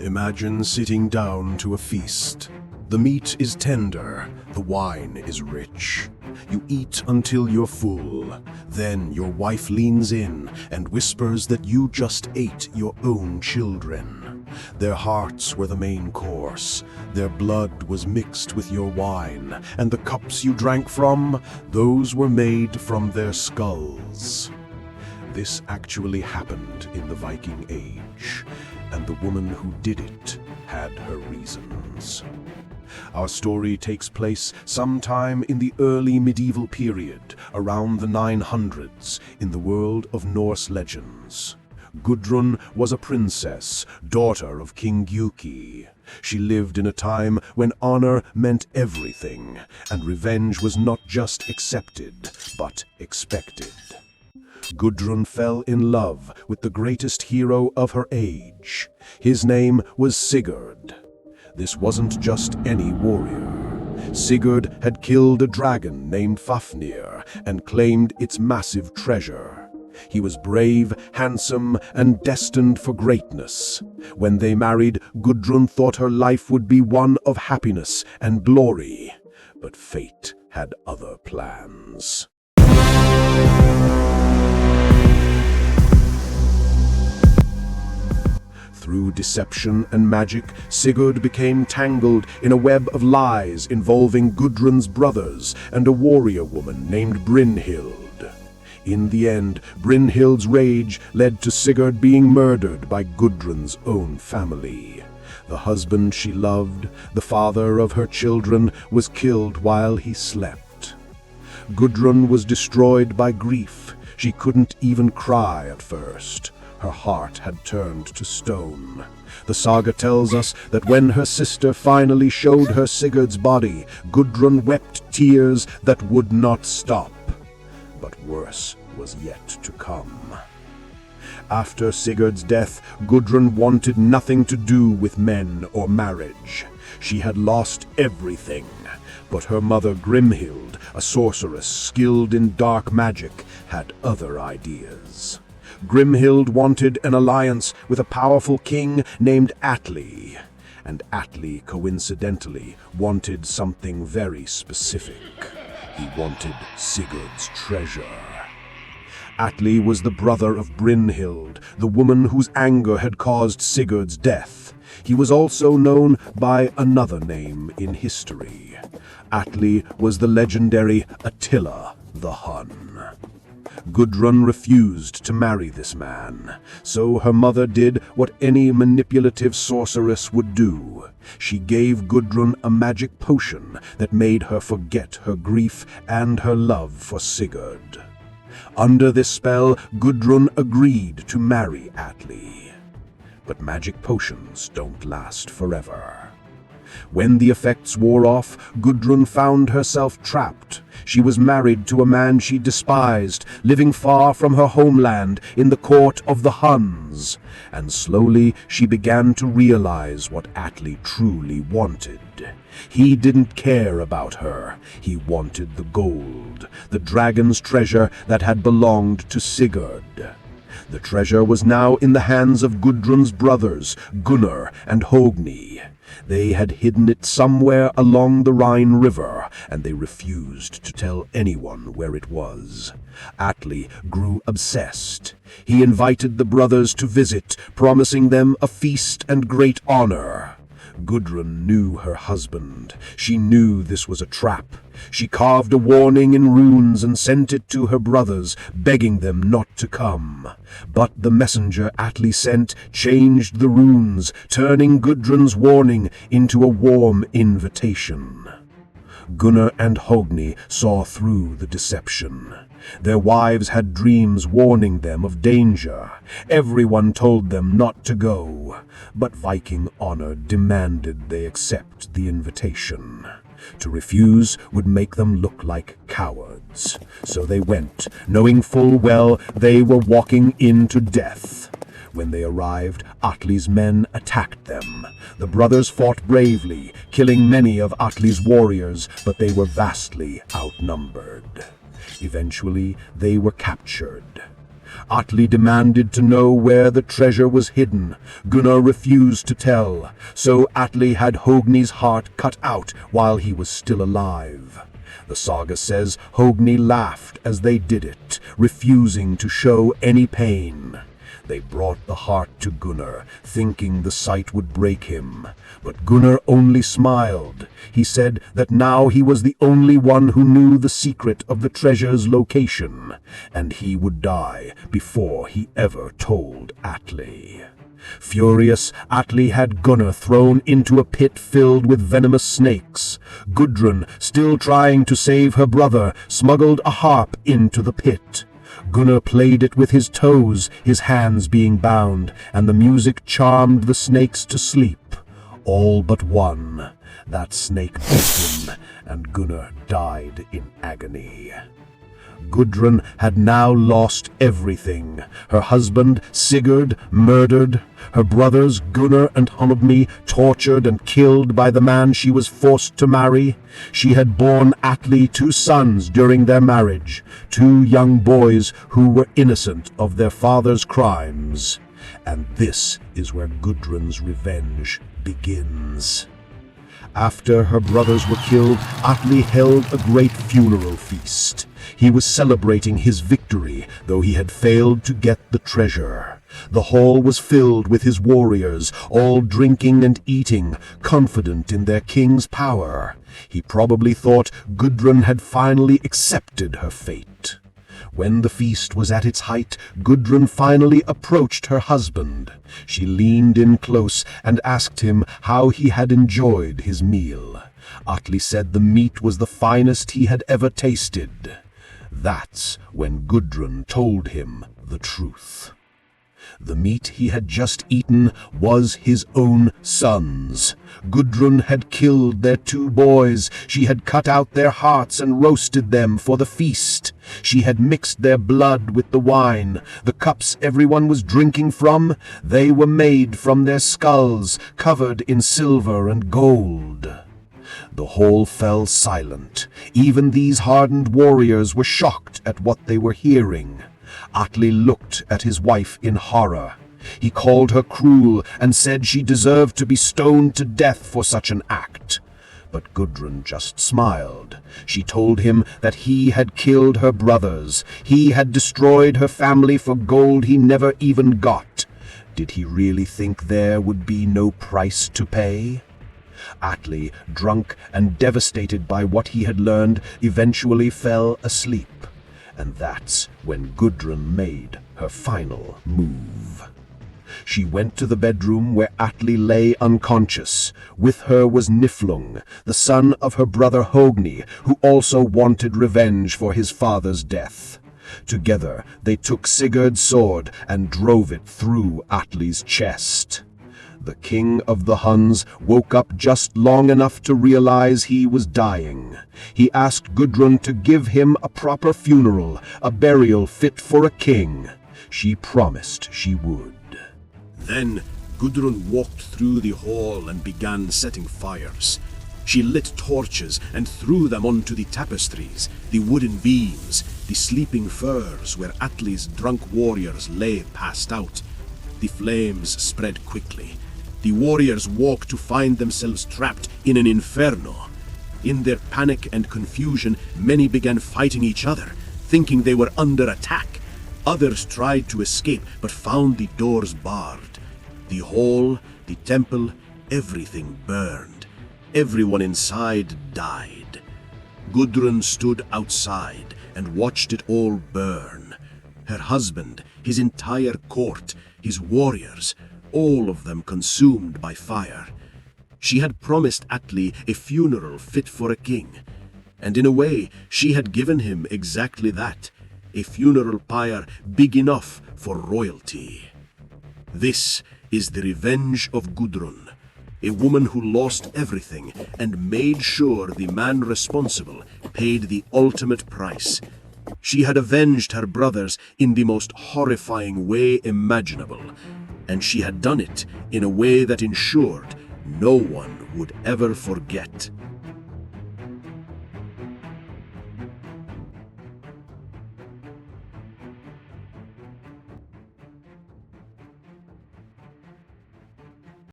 Imagine sitting down to a feast. The meat is tender, the wine is rich. You eat until you're full. Then your wife leans in and whispers that you just ate your own children. Their hearts were the main course. Their blood was mixed with your wine, and the cups you drank from, those were made from their skulls. This actually happened in the Viking Age, and the woman who did it had her reasons. Our story takes place sometime in the early medieval period, around the 900s, in the world of Norse legends. Gudrun was a princess, daughter of King Atli. She lived in a time when honor meant everything, and revenge was not just accepted, but expected. Gudrun fell in love with the greatest hero of her age. His name was Sigurd. This wasn't just any warrior. Sigurd had killed a dragon named Fafnir and claimed its massive treasure. He was brave, handsome, and destined for greatness. When they married, Gudrun thought her life would be one of happiness and glory. But fate had other plans. Through deception and magic, Sigurd became tangled in a web of lies involving Gudrun's brothers and a warrior woman named Brynhild. In the end, Brynhild's rage led to Sigurd being murdered by Gudrun's own family. The husband she loved, the father of her children, was killed while he slept. Gudrun was destroyed by grief. She couldn't even cry at first. Her heart had turned to stone. The saga tells us that when her sister finally showed her Sigurd's body, Gudrun wept tears that would not stop. But worse was yet to come. After Sigurd's death, Gudrun wanted nothing to do with men or marriage. She had lost everything. But her mother Grimhild, a sorceress skilled in dark magic, had other ideas. Grimhild wanted an alliance with a powerful king named Atli, and Atli coincidentally wanted something very specific. He wanted Sigurd's treasure. Atli was the brother of Brynhild, the woman whose anger had caused Sigurd's death. He was also known by another name in history. Atli was the legendary Attila the Hun. Gudrun refused to marry this man, so her mother did what any manipulative sorceress would do. She gave Gudrun a magic potion that made her forget her grief and her love for Sigurd. Under this spell, Gudrun agreed to marry Atli. But magic potions don't last forever. When the effects wore off, Gudrun found herself trapped. She was married to a man she despised, living far from her homeland in the court of the Huns. And slowly she began to realize what Atli truly wanted. He didn't care about her. He wanted the gold, the dragon's treasure that had belonged to Sigurd. The treasure was now in the hands of Gudrun's brothers, Gunnar and Hogni. They had hidden it somewhere along the Rhine River, and they refused to tell anyone where it was. Atli grew obsessed. He invited the brothers to visit, promising them a feast and great honor. Gudrun knew her husband. She knew this was a trap. She carved a warning in runes and sent it to her brothers, begging them not to come. But the messenger Atli sent changed the runes, turning Gudrun's warning into a warm invitation. Gunnar and Hogni saw through the deception. Their wives had dreams warning them of danger. Everyone told them not to go, but Viking honor demanded they accept the invitation. To refuse would make them look like cowards. So they went, knowing full well they were walking into death. When they arrived, Atli's men attacked them. The brothers fought bravely, killing many of Atli's warriors, but they were vastly outnumbered. Eventually, they were captured. Atli demanded to know where the treasure was hidden. Gunnar refused to tell, so Atli had Hogni's heart cut out while he was still alive. The saga says Hogni laughed as they did it, refusing to show any pain. They brought the heart to Gunnar, thinking the sight would break him. But Gunnar only smiled. He said that now he was the only one who knew the secret of the treasure's location, and he would die before he ever told Atli. Furious, Atli had Gunnar thrown into a pit filled with venomous snakes. Gudrun, still trying to save her brother, smuggled a harp into the pit. Gunnar played it with his toes, his hands being bound, and the music charmed the snakes to sleep. All but one. That snake bit him, and Gunnar died in agony. Gudrun had now lost everything. Her husband, Sigurd, murdered. Her brothers, Gunnar and Hogni, tortured and killed by the man she was forced to marry. She had borne Atli 2 sons during their marriage, 2 young boys who were innocent of their father's crimes. And this is where Gudrun's revenge begins. After her brothers were killed, Atli held a great funeral feast. He was celebrating his victory, though he had failed to get the treasure. The hall was filled with his warriors, all drinking and eating, confident in their king's power. He probably thought Gudrun had finally accepted her fate. When the feast was at its height, Gudrun finally approached her husband. She leaned in close and asked him how he had enjoyed his meal. Atli said the meat was the finest he had ever tasted. That's when Gudrun told him the truth. The meat he had just eaten was his own sons. Gudrun had killed their 2 boys. She had cut out their hearts and roasted them for the feast. She had mixed their blood with the wine. The cups everyone was drinking from, they were made from their skulls, covered in silver and gold. The hall fell silent. Even these hardened warriors were shocked at what they were hearing. Atli looked at his wife in horror. He called her cruel and said she deserved to be stoned to death for such an act. But Gudrun just smiled. She told him that he had killed her brothers. He had destroyed her family for gold he never even got. Did he really think there would be no price to pay? Atli, drunk and devastated by what he had learned, eventually fell asleep. And that's when Gudrun made her final move. She went to the bedroom where Atli lay unconscious. With her was Niflung, the son of her brother Hogni, who also wanted revenge for his father's death. Together they took Sigurd's sword and drove it through Atli's chest. The king of the Huns woke up just long enough to realize he was dying. He asked Gudrun to give him a proper funeral, a burial fit for a king. She promised she would. Then Gudrun walked through the hall and began setting fires. She lit torches and threw them onto the tapestries, the wooden beams, the sleeping firs where Atli's drunk warriors lay passed out. The flames spread quickly. The warriors woke to find themselves trapped in an inferno. In their panic and confusion, many began fighting each other, thinking they were under attack. Others tried to escape, but found the doors barred. The hall, the temple, everything burned. Everyone inside died. Gudrun stood outside and watched it all burn. Her husband, his entire court, his warriors, all of them consumed by fire. She had promised Atli a funeral fit for a king, and in a way she had given him exactly that, a funeral pyre big enough for royalty. This is the revenge of Gudrun, a woman who lost everything and made sure the man responsible paid the ultimate price. She had avenged her brothers in the most horrifying way imaginable, and she had done it in a way that ensured no one would ever forget.